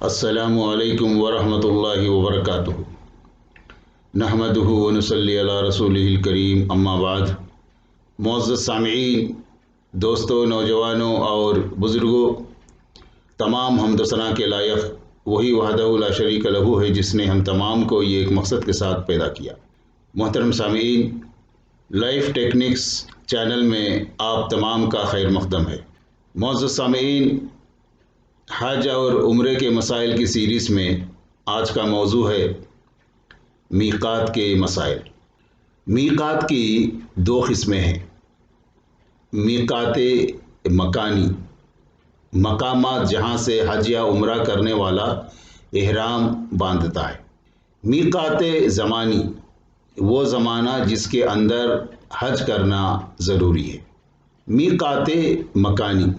السلام علیکم ورحمۃ اللہ وبرکاتہ۔ نحمدہ ونصلی علی رسولہ الکریم، اما بعد۔ معزز سامعین، دوستوں، نوجوانوں اور بزرگوں، تمام حمد و ثنا کے لائق وہی وحدہ لا شریک لہ ہے جس نے ہم تمام کو یہ ایک مقصد کے ساتھ پیدا کیا۔ محترم سامعین، لائف ٹیکنکس چینل میں آپ تمام کا خیر مقدم ہے۔ معزز سامعین، حج اور عمرے کے مسائل کی سیریز میں آج کا موضوع ہے میقات کے مسائل۔ میقات کی دو قسمیں ہیں: میقات مکانی، مقامات جہاں سے حج یا عمرہ کرنے والا احرام باندھتا ہے۔ میقات زمانی، وہ زمانہ جس کے اندر حج کرنا ضروری ہے۔ میقات مکانی،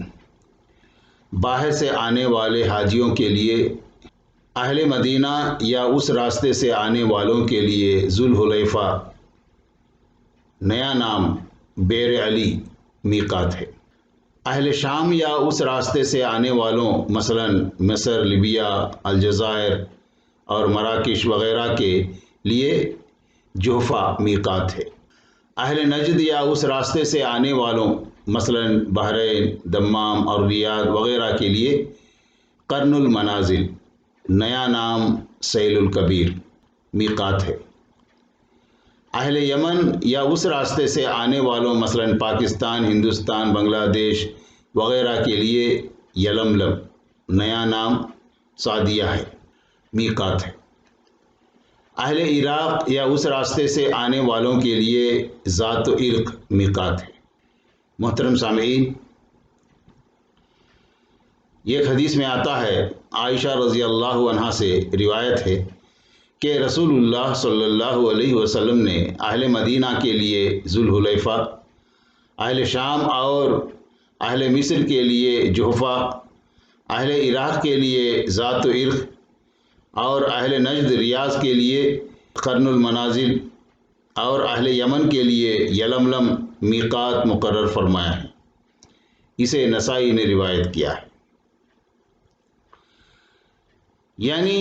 باہر سے آنے والے حاجیوں کے لیے، اہل مدینہ یا اس راستے سے آنے والوں کے لیے ذوالحلیفہ، نیا نام بیر علی میقات ہے۔ اہل شام یا اس راستے سے آنے والوں مثلا مصر، لیبیا، الجزائر اور مراکش وغیرہ کے لیے جحفہ میقات ہے۔ اہل نجد یا اس راستے سے آنے والوں مثلا بحرین، دمام اور ریاض وغیرہ کے لیے قرن المنازل، نیا نام سیل الکبیر میقات ہے۔ اہل یمن یا اس راستے سے آنے والوں مثلا پاکستان، ہندوستان، بنگلہ دیش وغیرہ کے لیے یلملم، نیا نام سعدیہ ہے میقات ہے۔ اہل عراق یا اس راستے سے آنے والوں کے لیے ذات عرق میقات ہے۔ محترم سامعین، ایک حدیث میں آتا ہے، عائشہ رضی اللہ عنہا سے روایت ہے کہ رسول اللہ صلی اللہ علیہ وسلم نے اہل مدینہ کے لیے ذوالحلیفہ، اہل شام اور اہل مصر کے لیے جحفہ، اہل عراق کے لیے ذات عرق اور اہل نجد ریاض کے لیے قرن المنازل اور اہل یمن کے لیے یلملم میقات مقرر فرمایا ہے۔ اسے نسائی نے روایت کیا ہے۔ یعنی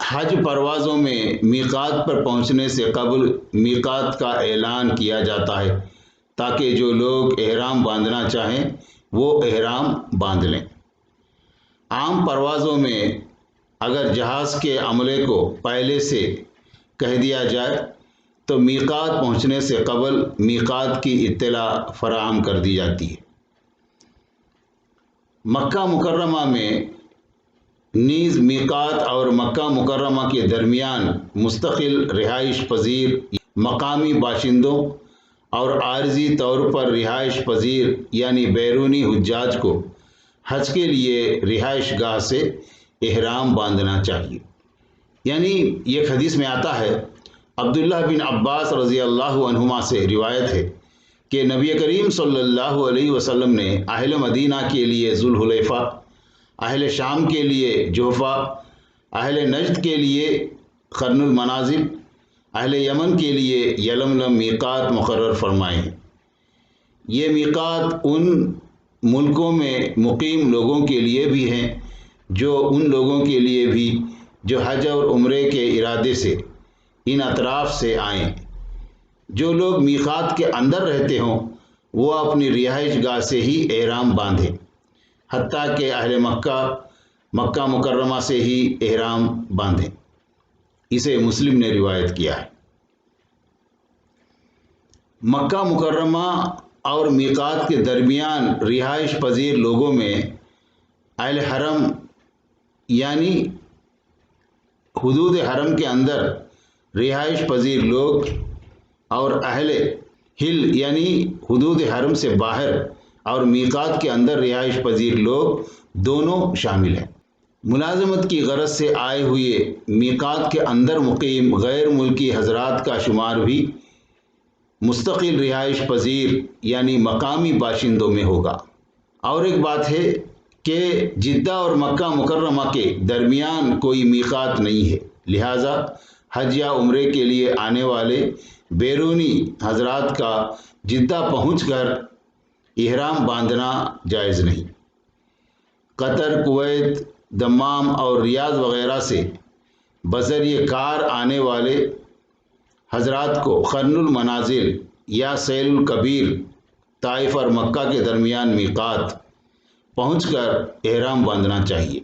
حج پروازوں میں میقات پر پہنچنے سے قبل میقات کا اعلان کیا جاتا ہے تاکہ جو لوگ احرام باندھنا چاہیں وہ احرام باندھ لیں۔ عام پروازوں میں اگر جہاز کے عملے کو پہلے سے کہہ دیا جائے تو میقات پہنچنے سے قبل میقات کی اطلاع فراہم کر دی جاتی ہے۔ مکہ مکرمہ میں نیز میقات اور مکہ مکرمہ کے درمیان مستقل رہائش پذیر مقامی باشندوں اور عارضی طور پر رہائش پذیر یعنی بیرونی حجاج کو حج کے لیے رہائش گاہ سے احرام باندھنا چاہیے۔ یعنی یہ حدیث میں آتا ہے، عبداللہ بن عباس رضی اللہ عنہما سے روایت ہے کہ نبی کریم صلی اللہ علیہ وسلم نے اہل مدینہ کے لیے ذوالحلیفہ، اہل شام کے لیے جحفہ، اہل نجد کے لیے قرن المنازل، اہل یمن کے لیے یلملم میقات مقرر فرمائے ہیں۔ یہ میقات ان ملکوں میں مقیم لوگوں کے لیے بھی ہیں جو ان لوگوں کے لیے بھی جو حج اور عمرے کے ارادے سے ان اطراف سے آئیں۔ جو لوگ میقات کے اندر رہتے ہوں وہ اپنی رہائش گاہ سے ہی احرام باندھیں، حتیٰ کہ اہل مکہ مکرمہ سے ہی احرام باندھیں۔ اسے مسلم نے روایت کیا ہے۔ مکہ مکرمہ اور میقات کے درمیان رہائش پذیر لوگوں میں اہل حرم یعنی حدود حرم کے اندر رہائش پذیر لوگ اور اہل حل یعنی حدود حرم سے باہر اور میقات کے اندر رہائش پذیر لوگ دونوں شامل ہیں۔ ملازمت کی غرض سے آئے ہوئے میقات کے اندر مقیم غیر ملکی حضرات کا شمار بھی مستقل رہائش پذیر یعنی مقامی باشندوں میں ہوگا۔ اور ایک بات ہے کہ جدہ اور مکہ مکرمہ کے درمیان کوئی میقات نہیں ہے، لہٰذا حج یا عمرے کے لیے آنے والے بیرونی حضرات کا جدہ پہنچ کر احرام باندھنا جائز نہیں۔ قطر، کویت، دمام اور ریاض وغیرہ سے بذریعہ کار آنے والے حضرات کو قرن المنازل یا سیل الکبیر طائف اور مکہ کے درمیان میقات پہنچ کر احرام باندھنا چاہیے۔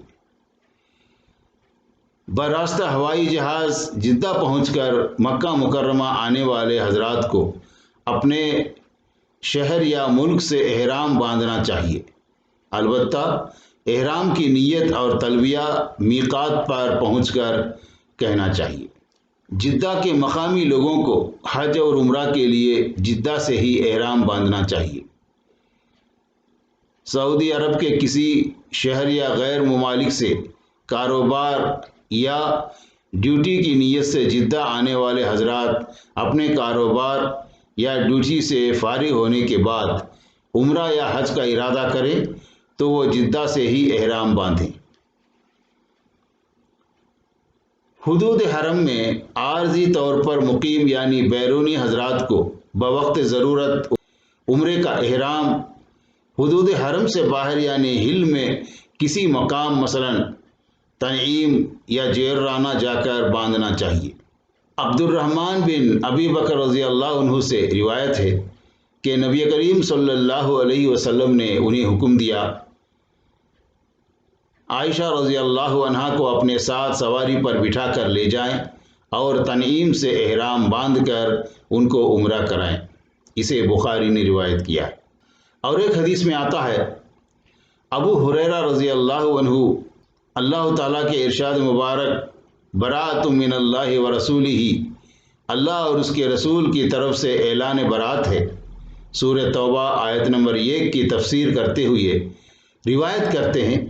براستہ ہوائی جہاز جدہ پہنچ کر مکہ مکرمہ آنے والے حضرات کو اپنے شہر یا ملک سے احرام باندھنا چاہیے، البتہ احرام کی نیت اور تلبیہ میقات پر پہنچ کر کہنا چاہیے۔ جدہ کے مقامی لوگوں کو حج اور عمرہ کے لیے جدہ سے ہی احرام باندھنا چاہیے۔ سعودی عرب کے کسی شہر یا غیر ممالک سے کاروبار یا ڈیوٹی کی نیت سے جدہ آنے والے حضرات اپنے کاروبار یا ڈیوٹی سے فارغ ہونے کے بعد عمرہ یا حج کا ارادہ کریں تو وہ جدہ سے ہی احرام باندھیں۔ حدود حرم میں عارضی طور پر مقیم یعنی بیرونی حضرات کو بوقت ضرورت عمرے کا احرام حدود حرم سے باہر یعنی ہل میں کسی مقام مثلا تنعیم یا جیرانہ جا کر باندھنا چاہیے۔ عبد الرحمن بن ابی بکر رضی اللہ عنہ سے روایت ہے کہ نبی کریم صلی اللہ علیہ وسلم نے انہیں حکم دیا عائشہ رضی اللہ عنہا کو اپنے ساتھ سواری پر بٹھا کر لے جائیں اور تنعیم سے احرام باندھ کر ان کو عمرہ کرائیں۔ اسے بخاری نے روایت کیا ہے۔ اور ایک حدیث میں آتا ہے ابو ہریرہ رضی اللہ عنہ اللہ تعالیٰ کے ارشاد مبارک براۃ من اللہ ورسولہ، اللہ اور اس کے رسول کی طرف سے اعلان برات ہے، سورہ توبہ آیت نمبر 1 کی تفسیر کرتے ہوئے روایت کرتے ہیں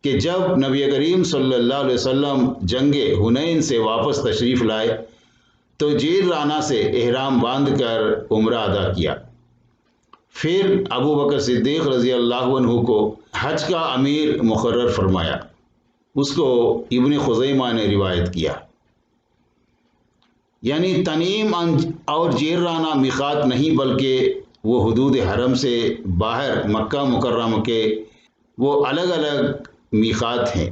کہ جب نبی کریم صلی اللہ علیہ وسلم جنگ حنین سے واپس تشریف لائے تو جیرانہ سے احرام باندھ کر عمرہ ادا کیا۔ پھر ابو بکر صدیق رضی اللہ عنہ کو حج کا امیر مقرر فرمایا۔ اس کو ابن خزیمہ نے روایت کیا۔ یعنی تنعیم اور جیرانہ میقات نہیں بلکہ وہ حدود حرم سے باہر مکہ مکرمہ کے وہ الگ الگ میقات ہیں۔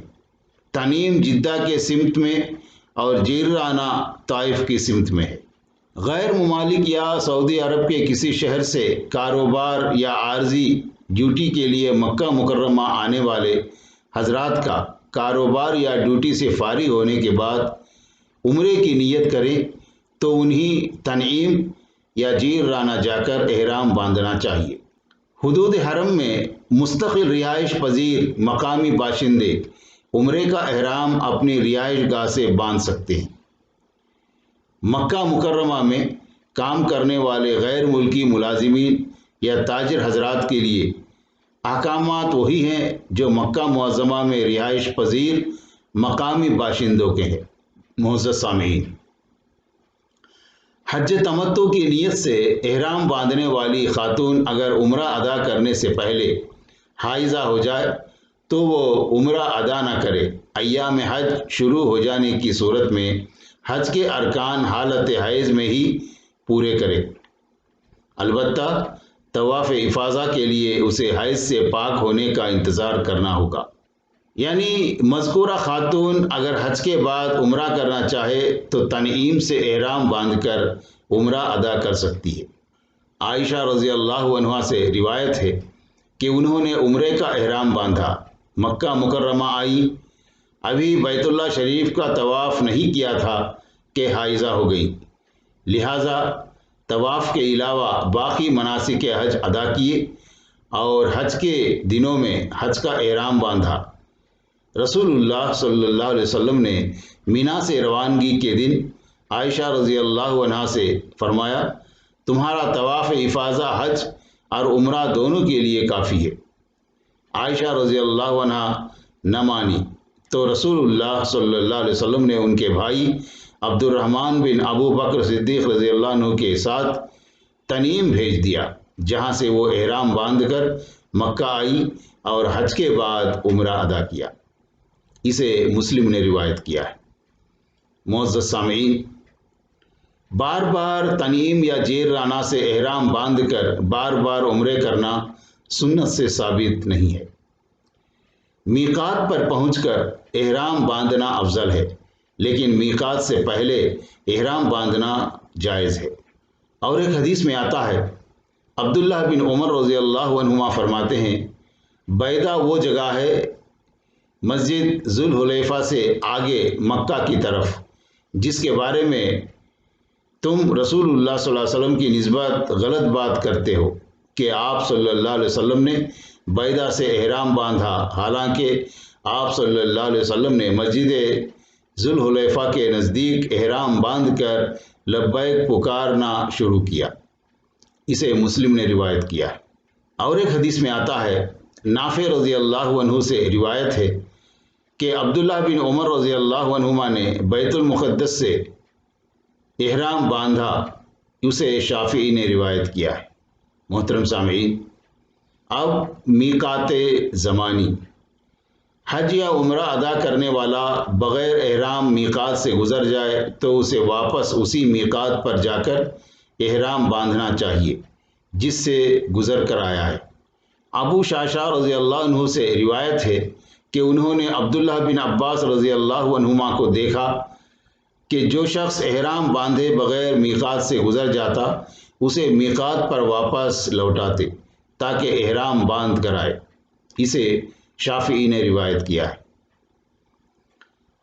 تنعیم جدہ کے سمت میں اور جیرانہ طائف کی سمت میں ہے۔ غیر ممالک یا سعودی عرب کے کسی شہر سے کاروبار یا عارضی ڈیوٹی کے لیے مکہ مکرمہ آنے والے حضرات کا کاروبار یا ڈیوٹی سے فارغ ہونے کے بعد عمرے کی نیت کریں تو انہیں تنعیم یا جیرانہ جا کر احرام باندھنا چاہیے۔ حدود حرم میں مستقل رہائش پذیر مقامی باشندے عمرے کا احرام اپنی رہائش گاہ سے باندھ سکتے ہیں۔ مکہ مکرمہ میں کام کرنے والے غیر ملکی ملازمین یا تاجر حضرات کے لیے احکامات وہی ہیں جو مکہ معظمہ میں رہائش پذیر مقامی باشندوں کے ہیں۔ معزز سامعین، حج تمتع کی نیت سے احرام باندھنے والی خاتون اگر عمرہ ادا کرنے سے پہلے حائضہ ہو جائے تو وہ عمرہ ادا نہ کرے۔ ایام حج شروع ہو جانے کی صورت میں حج کے ارکان حالت حیض میں ہی پورے کرے، البتہ طواف افاضہ کے لیے اسے حیض سے پاک ہونے کا انتظار کرنا ہوگا۔ یعنی مذکورہ خاتون اگر حج کے بعد عمرہ کرنا چاہے تو تنعیم سے احرام باندھ کر عمرہ ادا کر سکتی ہے۔ عائشہ رضی اللہ عنہا سے روایت ہے کہ انہوں نے عمرے کا احرام باندھا، مکہ مکرمہ آئی، ابھی بیت اللہ شریف کا طواف نہیں کیا تھا کہ حائضہ ہو گئی، لہٰذا طواف کے علاوہ باقی مناسک حج ادا کیے اور حج کے دنوں میں حج کا احرام باندھا۔ رسول اللہ صلی اللہ علیہ وسلم نے مینا سے روانگی کے دن عائشہ رضی اللہ عنہا سے فرمایا، تمہارا طواف افاضہ حج اور عمرہ دونوں کے لیے کافی ہے۔ عائشہ رضی اللہ عنہا نہ مانی تو رسول اللہ صلی اللہ علیہ وسلم نے ان کے بھائی عبد الرحمن بن ابو بکر صدیق رضی اللہ عنہ کے ساتھ تنعیم بھیج دیا، جہاں سے وہ احرام باندھ کر مکہ آئی اور حج کے بعد عمرہ ادا کیا۔ اسے مسلم نے روایت کیا ہے۔ معزز سامعین، بار بار تنعیم یا جیرانہ سے احرام باندھ کر بار بار عمرے کرنا سنت سے ثابت نہیں ہے۔ میقات پر پہنچ کر احرام باندھنا افضل ہے، لیکن میقات سے پہلے احرام باندھنا جائز ہے۔ اور ایک حدیث میں آتا ہے، عبداللہ بن عمر رضی اللہ عنہما فرماتے ہیں، بیدہ وہ جگہ ہے مسجد ذوالحلیفہ سے آگے مکہ کی طرف جس کے بارے میں تم رسول اللہ صلی اللہ علیہ وسلم کی نسبت غلط بات کرتے ہو کہ آپ صلی اللہ علیہ وسلم نے بیدہ سے احرام باندھا، حالانکہ آپ صلی اللہ علیہ وسلم نے مسجد ذوالحلیفہ کے نزدیک احرام باندھ کر لبیک پکارنا شروع کیا۔ اسے مسلم نے روایت کیا ہے۔ اور ایک حدیث میں آتا ہے، نافع رضی اللہ عنہ سے روایت ہے کہ عبداللہ بن عمر رضی اللہ عنہما نے بیت المقدس سے احرام باندھا، اسے شافعی نے روایت کیا ہے۔ محترم سامعین، اب میقات زمانی، حج یا عمرہ ادا کرنے والا بغیر احرام میقات سے گزر جائے تو اسے واپس اسی میقات پر جا کر احرام باندھنا چاہیے جس سے گزر کر آیا ہے۔ ابو شاشا رضی اللہ عنہ سے روایت ہے کہ انہوں نے عبداللہ بن عباس رضی اللہ عنہما کو دیکھا کہ جو شخص احرام باندھے بغیر میقات سے گزر جاتا اسے میقات پر واپس لوٹاتے تاکہ احرام باندھ کر آئے۔ اسے شافعی نے روایت کیا ہے۔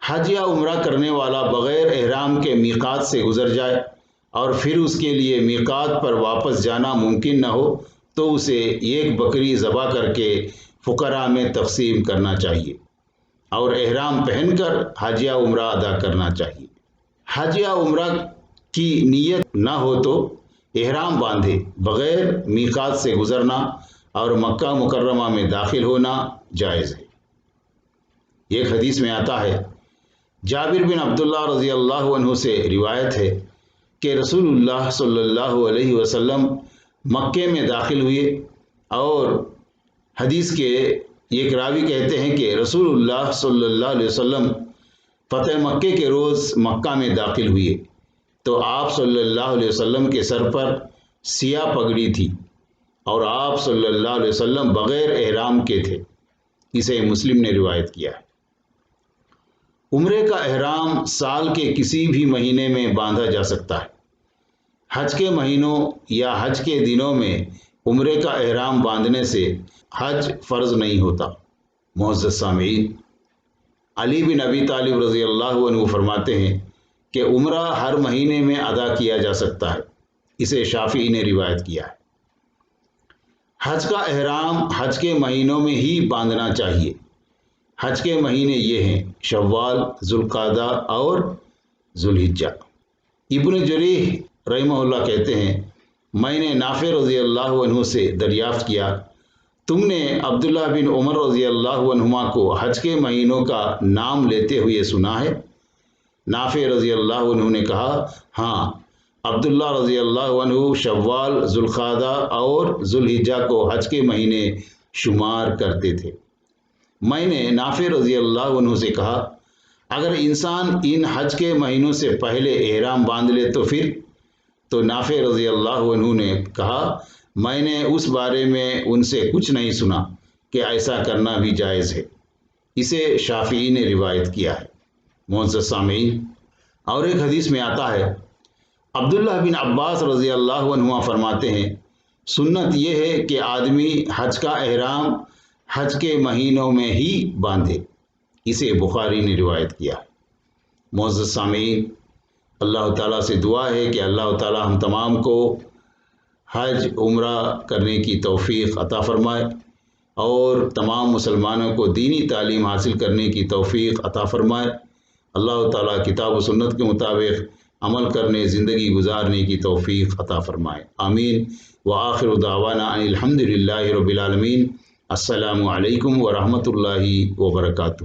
حج یا عمرہ کرنے والا بغیر احرام کے میقات سے گزر جائے اور پھر اس کے لیے میقات پر واپس جانا ممکن نہ ہو تو اسے ایک بکری ذبح کر کے فقراء میں تقسیم کرنا چاہیے اور احرام پہن کر حج یا عمرہ ادا کرنا چاہیے۔ حج یا عمرہ کی نیت نہ ہو تو احرام باندھے بغیر میقات سے گزرنا اور مکہ مکرمہ میں داخل ہونا جائز ہے۔ ایک حدیث میں آتا ہے، جابر بن عبداللہ رضی اللہ عنہ سے روایت ہے کہ رسول اللہ صلی اللہ علیہ وسلم مکے میں داخل ہوئے اور حدیث کے ایک راوی کہتے ہیں کہ رسول اللہ صلی اللہ علیہ وسلم فتح مکے کے روز مکہ میں داخل ہوئے تو آپ صلی اللہ علیہ وسلم کے سر پر سیاہ پگڑی تھی اور آپ صلی اللہ علیہ وسلم بغیر احرام کے تھے۔ اسے مسلم نے روایت کیا ہے۔ عمرے کا احرام سال کے کسی بھی مہینے میں باندھا جا سکتا ہے۔ حج کے مہینوں یا حج کے دنوں میں عمرے کا احرام باندھنے سے حج فرض نہیں ہوتا۔ معزز سامعین، علی بن ابی طالب رضی اللہ عنہ فرماتے ہیں کہ عمرہ ہر مہینے میں ادا کیا جا سکتا ہے۔ اسے شافعی نے روایت کیا ہے۔ حج کا احرام حج کے مہینوں میں ہی باندھنا چاہیے۔ حج کے مہینے یہ ہیں شوال، ذوالقعدہ اور ذوالحجہ۔ ابن جریح رحمہ اللہ کہتے ہیں، میں نے نافع رضی اللہ عنہ سے دریافت کیا، تم نے عبداللہ بن عمر رضی اللہ عنہما کو حج کے مہینوں کا نام لیتے ہوئے سنا ہے؟ نافع رضی اللہ عنہ نے کہا، ہاں، عبداللہ رضی اللہ عنہ شوال، ذوالقعدہ اور ذوالحجہ کو حج کے مہینے شمار کرتے تھے۔ میں نے نافع رضی اللہ عنہ سے کہا، اگر انسان ان حج کے مہینوں سے پہلے احرام باندھ لے تو پھر؟ تو نافع رضی اللہ عنہ نے کہا، میں نے اس بارے میں ان سے کچھ نہیں سنا کہ ایسا کرنا بھی جائز ہے۔ اسے شافعی نے روایت کیا ہے۔ معزز سامعین، اور ایک حدیث میں آتا ہے، عبداللہ بن عباس رضی اللہ عنہ فرماتے ہیں، سنت یہ ہے کہ آدمی حج کا احرام حج کے مہینوں میں ہی باندھے۔ اسے بخاری نے روایت کیا ہے۔ معزز سامعین، اللہ تعالیٰ سے دعا ہے کہ اللہ تعالیٰ ہم تمام کو حج عمرہ کرنے کی توفیق عطا فرمائے اور تمام مسلمانوں کو دینی تعلیم حاصل کرنے کی توفیق عطا فرمائے۔ اللہ تعالیٰ کتاب و سنت کے مطابق عمل کرنے، زندگی گزارنے کی توفیق عطا فرمائے۔ آمین۔ وآخر دعوانا ان الحمد للہ رب العالمین۔ السلام علیکم ورحمۃ اللہ وبرکاتہ۔